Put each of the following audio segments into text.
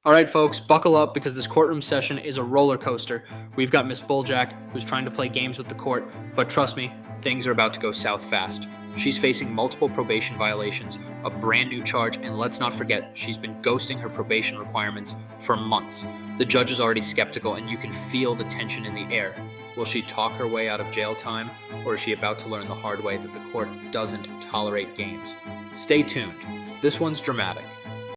All right, folks, buckle up because this courtroom session is a roller coaster. We've got Miss Bulljack, who's trying to play games with the court, but trust me, things are about to go south fast. She's facing multiple probation violations, a brand new charge, and let's not forget, she's been ghosting her probation requirements for months. The judge is already skeptical, and you can feel the tension in the air. Will she talk her way out of jail time, or is she about to learn the hard way that the court doesn't tolerate games? Stay tuned. This one's dramatic.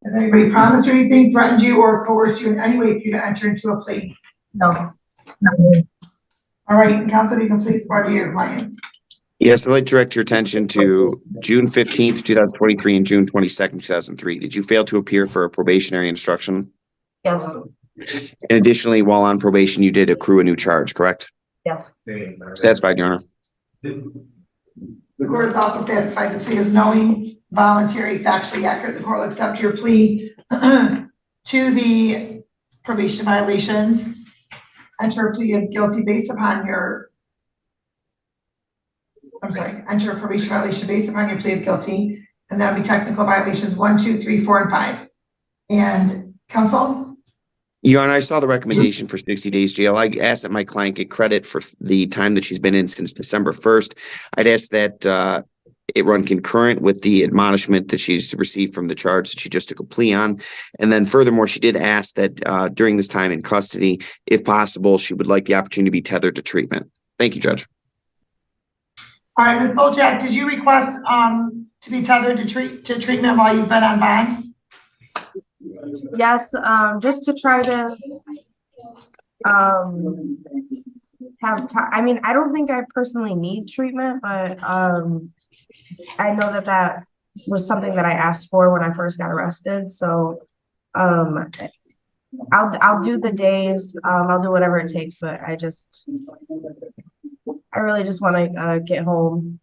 Has anybody promised you anything, threatened you, or coerced you in any way for you to enter into a plea? No. All right, counsel, you can please party your client. Yes, I'd like to direct your attention to June 15th, 2023 and June 22nd, 2003. Did you fail to appear for a probationary instruction? Yes. And additionally, while on probation, you did accrue a new charge, correct? Yes. Satisfied, Your Honor. The court is also satisfied the plea is knowing, voluntary, factually accurate. The court will accept your plea to the probation violations. Enter a plea of guilty based upon your, enter a probation violation based upon your plea of guilty, and that'll be technical violations 1, 2, 3, 4, and 5. And counsel? Your Honor, I saw the recommendation for 60 days jail. I asked that my client get credit for the time that she's been in since December 1st. I'd ask that it run concurrent with the admonishment that she's received from the charge that she just took a plea on. And then furthermore, she did ask that during this time in custody, if possible, she would like the opportunity to be tethered to treatment. Thank you, Judge. All right, Ms. Bulljack, did you request to be tethered to treatment while you've been on bond? Yes, just to try to have time. I mean, I don't think I personally need treatment, but I know that that was something that I asked for when I first got arrested. So I'll do the days, I'll do whatever it takes, but I really just want to get home.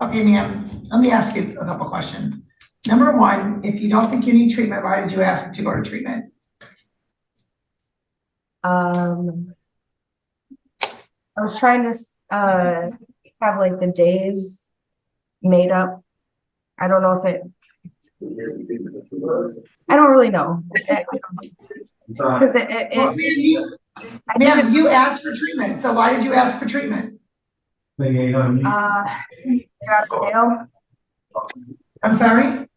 Okay, ma'am, let me ask you a couple questions. Number one, if you don't think you need treatment, why did you ask to go to treatment? I was trying to have like the days made up. I don't know if I don't really know. Because ma'am, you asked for treatment, so why did you ask for treatment? Get out of jail. I'm sorry?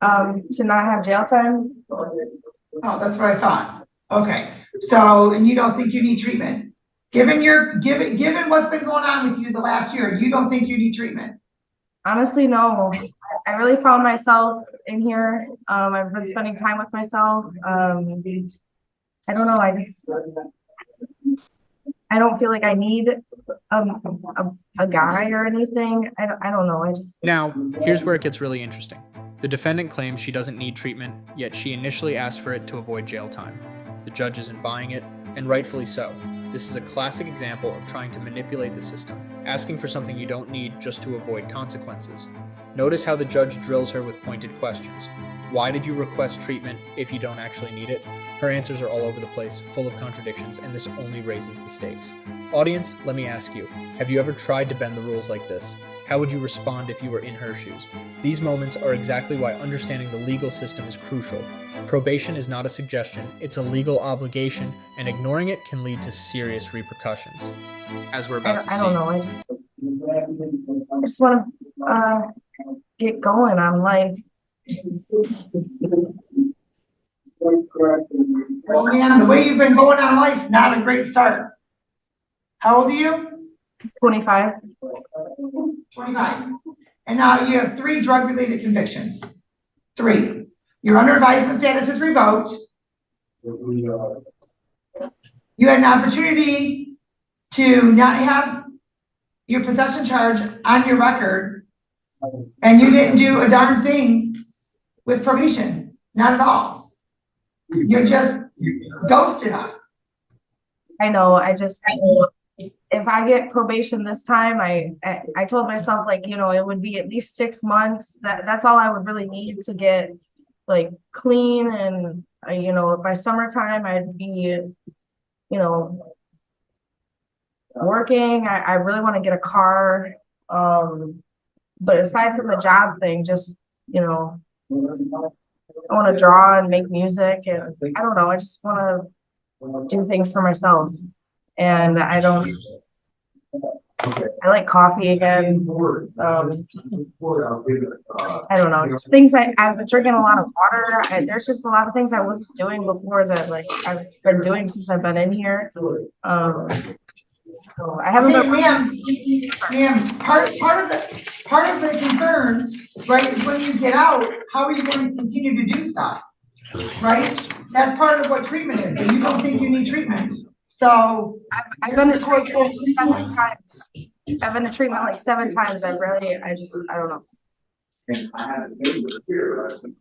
To not have jail time. Oh, that's what I thought. Okay, so, and you don't think you need treatment? Given what's been going on with you the last year, you don't think you need treatment? Honestly, no. I really found myself in here. I've been spending time with myself. I don't know. I don't feel like I need a guy or anything. I don't know. Now, here's where it gets really interesting. The defendant claims she doesn't need treatment, yet she initially asked for it to avoid jail time. The judge isn't buying it, and rightfully so. This is a classic example of trying to manipulate the system, asking for something you don't need just to avoid consequences. Notice how the judge drills her with pointed questions. Why did you request treatment if you don't actually need it? Her answers are all over the place, full of contradictions, and this only raises the stakes. Audience, let me ask you, have you ever tried to bend the rules like this? How would you respond if you were in her shoes? These moments are exactly why understanding the legal system is crucial. Probation is not a suggestion, it's a legal obligation, and ignoring it can lead to serious repercussions. As we're about to see. I don't know. I just want to get going on life. Well, man, the way you've been going on life, not a great start. How old are you? 25. 25. And now you have 3 drug-related convictions. 3. Your under advisement status is revoked. You had an opportunity to not have your possession charge on your record, and you didn't do a darn thing with probation. Not at all. You just ghosted us. I know. If I get probation this time, I told myself, like, you know, it would be at least 6 months. That's all I would really need to get like clean, and you know, by summertime I'd be, you know, working. I really want to get a car. But aside from the job thing, just, you know, I want to draw and make music, and I don't know. I just want to do things for myself, and I don't. I like coffee again. I don't know, just things I've been drinking a lot of water. There's just a lot of things I wasn't doing before that like I've been doing since I've been in here. So I haven't Okay, been. ma'am, part of the concern, right, is when you get out, how are you going to continue to do stuff? Right? That's part of what treatment is, and you don't think you need treatment. So I've been to treatment 7 times. I've been to treatment like 7 times. I don't know.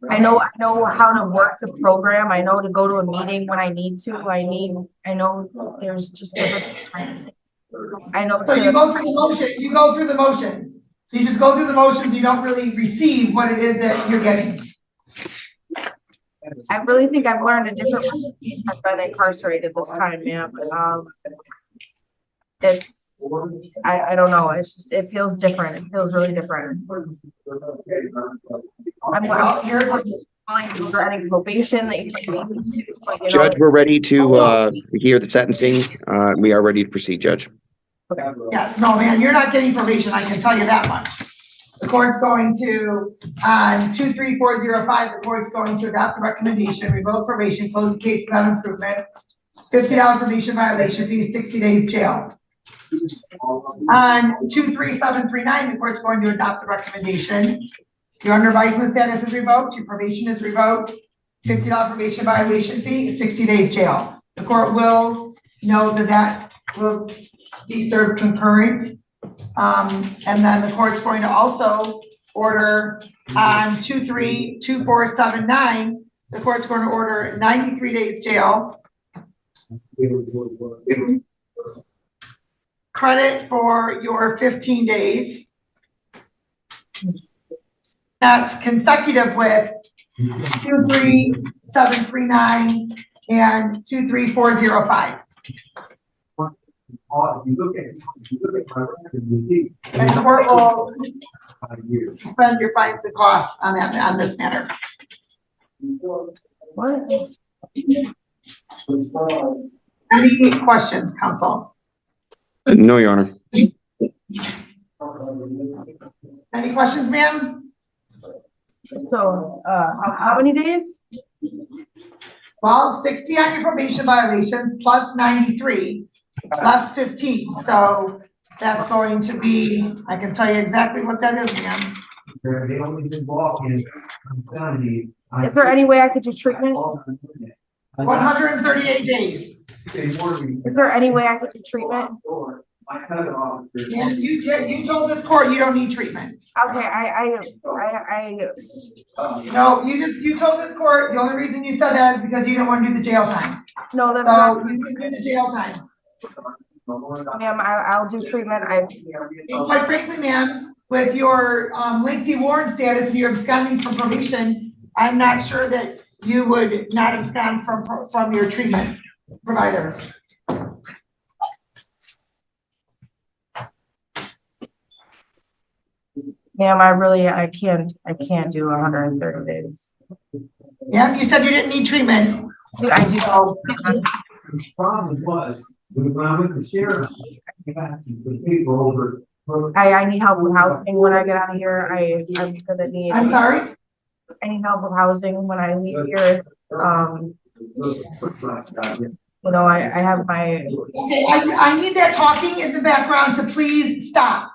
I know how to work the program. I know to go to a meeting when I need to. I know there's just different times. I know. So you go through the motion, you go through the motions. So you just go through the motions, you don't really receive what it is that you're getting. I really think I've learned a different way. I've been incarcerated this time, ma'am. I don't know. It feels different. It feels really different. Well, here's what. Is there any probation that you can need to, like, Judge, we're ready to hear the sentencing. We are ready to proceed, Judge. Yes, no, man, you're not getting probation, I can tell you that much. The court's going to, on 23405, the court's going to adopt the recommendation, revoke probation, close the case without improvement, $50 probation violation fee, 60 days jail. On 23739, the court's going to adopt the recommendation. Your under advisement status is revoked, your probation is revoked, $50 probation violation fee, 60 days jail. The court will know that will be served concurrent. And then the court's going to also order on 232479, the court's going to order 93 days jail. Credit for your 15 days. That's consecutive with 23739 and 23405. And the court will suspend your fines and costs on this matter. What? Any questions, counsel? No, Your Honor. Any questions, ma'am? So, how many days? Well, 60 on your probation violations plus 93 plus 15. So that's going to be, I can tell you exactly what that is, ma'am. Is there any way I could do treatment? 138 days. Is there any way I could do treatment? And you told this court you don't need treatment. Okay, No, you told this court the only reason you said that is because you don't want to do the jail time. no, that's So not. you can do the jail time. Ma'am, I'll do treatment. And quite frankly, ma'am, with your lengthy warrant status and you're absconding from probation, I'm not sure that you would not abscond from your treatment provider. Ma'am, I can't do 130 days. Yeah, you said you didn't need treatment. I do. The problem was, when I went to sheriff, I got the people over. I need help with housing when I get out of here. I'm gonna need. I'm sorry? I need help with housing when I leave here. You know, I have my. Okay, I need that talking in the background to please stop.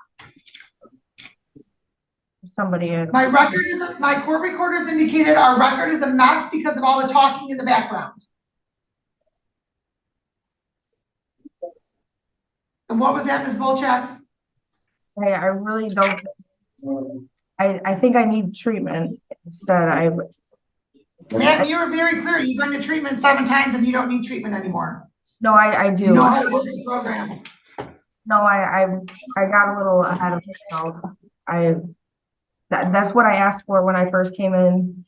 Somebody in. My court recorders indicated our record is a mess because of all the talking in the background. And what was that, Ms. Bolchak? I really don't. I think I need treatment instead. Ma'am, you were very clear. You've been to treatment 7 times and you don't need treatment anymore. No, I do. You know how to work the program. No, I got a little ahead of myself. That's what I asked for when I first came in,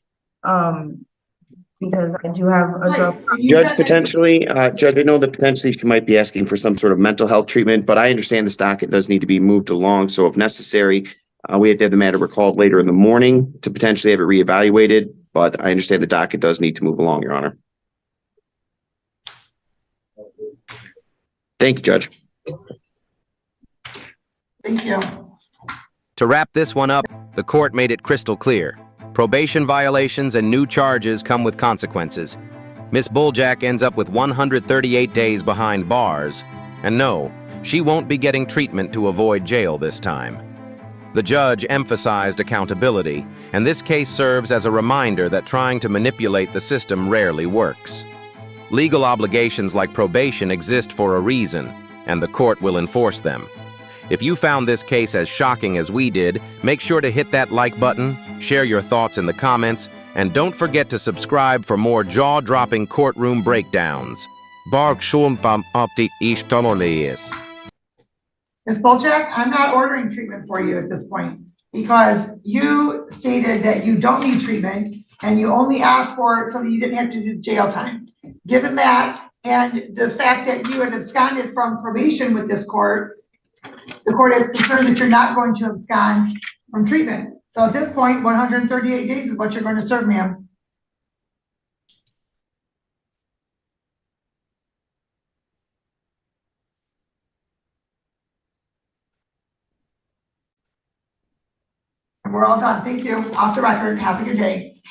because I do have a drug. Judge, potentially, Judge, I know that potentially she might be asking for some sort of mental health treatment, but I understand this docket does need to be moved along. So if necessary, we have to have the matter recalled later in the morning to potentially have it reevaluated. but I understand the docket does need to move along, Your Honor. Thank you, Judge. Thank you. To wrap this one up, the court made it crystal clear. Probation violations and new charges come with consequences. Miss Bulljack ends up with 138 days behind bars. And no, she won't be getting treatment to avoid jail this time. The judge emphasized accountability, and this case serves as a reminder that trying to manipulate the system rarely works. Legal obligations like probation exist for a reason, and the court will enforce them. If you found this case as shocking as we did, make sure to hit that like button, share your thoughts in the comments, and don't forget to subscribe for more jaw-dropping courtroom breakdowns. Ms. Bolchak, I'm not ordering treatment for you at this point because you stated that you don't need treatment and you only asked for it so that you didn't have to do jail time. Given that and the fact that you had absconded from probation with this court, the court is concerned that you're not going to abscond from treatment. So at this point, 138 days is what you're going to serve, ma'am. And we're all done. Thank you. Off the record. Have a good day.